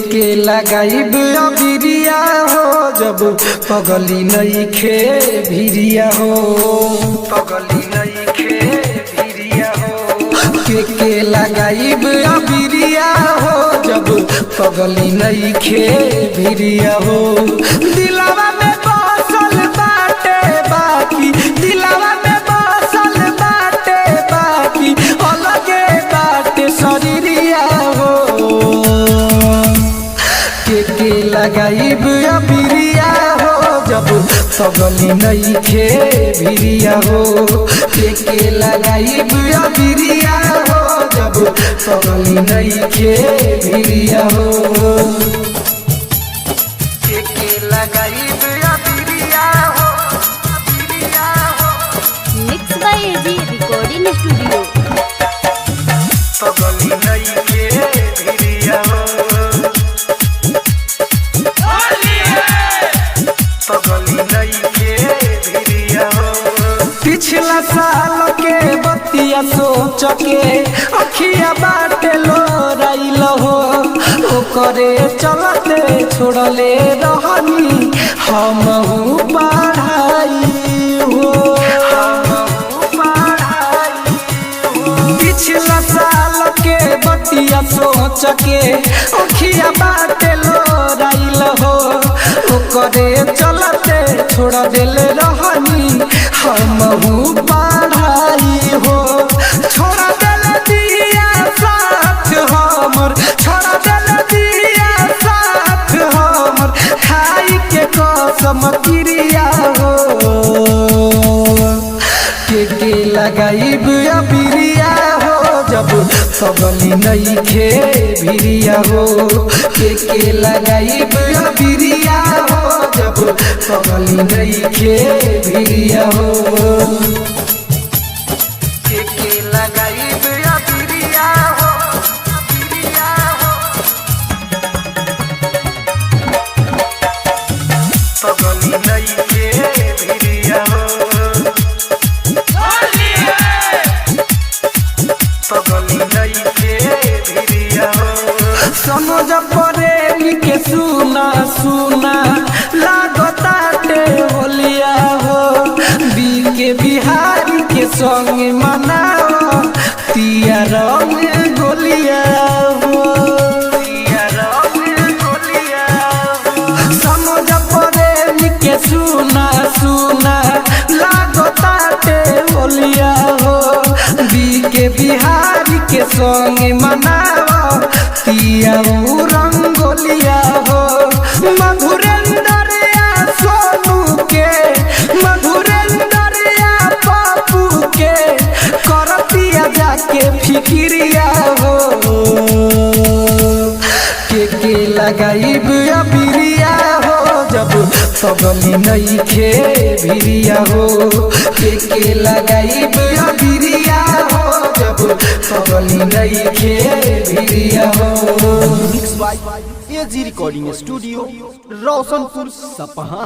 के लगाइब अबिरिया हो जब पगली नइखे भिरिया हो, पगली नइखे भिरिया हो। के लगाइब अबिरिया हो जब पगली नइखे भिरिया हो। दिलवा में बसल बाटे बाकी, दिलवा में बसल बाटे बाकी, अलगे बाटे शरीरिया हो। के लगाइब अबिरिया हो जब पगली नइखे भिरिया हो। के लगाइब अबिरिया हो जब पगली नइखे भिरिया हो। के लगाइब अबिरिया हो, अबिरिया हो। Mix by AG recording studio. पगली नइखे भिरिया हो, पिछला साल के बतिया सोच के अखिया बाटे लोराइल हो। ओकरे चलते छोड़ले रहनी हमहू पढ़ाई हो, पिछला साल के बतिया सोच के अखिया बाटे लोराइल हो। ओकरे चलते छोड़ दिल रहनी हमहू पढ़ाई हो। छोड़ दिल दिया साथ हमर, छोड़ दिल दिया साथ हमर, खाई के कसम क्रिया हो। के लगाइब अबिरिया हो जब पगली नइखे भिरिया हो। के लगाइब अबिरिया हो जब पगली नइखे भिरिया हो। के लगाइब अबिरिया हो, अबिरिया हो। पगली नइखे भिरिया हो, पगली नइखे भिरिया हो। समझ पड़े के सुना सुना लागताटे होलिया हो। के बिहारी के संग मनाओ तिया रंग गोलिया हो, तिया रंग गोलिया हो। समझ पड़े के सुना सुना लागताटे होलिया हो। के बिहारी के संग मनाओ तिया रंगोलिया हो। मधुरेंद्र या सोनू के, मधुरेंद्र या पप्पू के करतिया जाके फिक्रिया हो। के लगाइब अबिरिया हो जब पगली नइखे भिरिया हो। के लगाइब अबिरिया हो जब पगली नइखे भिरिया हो। Mix by AG recording studio, Roshanpur Sapaha.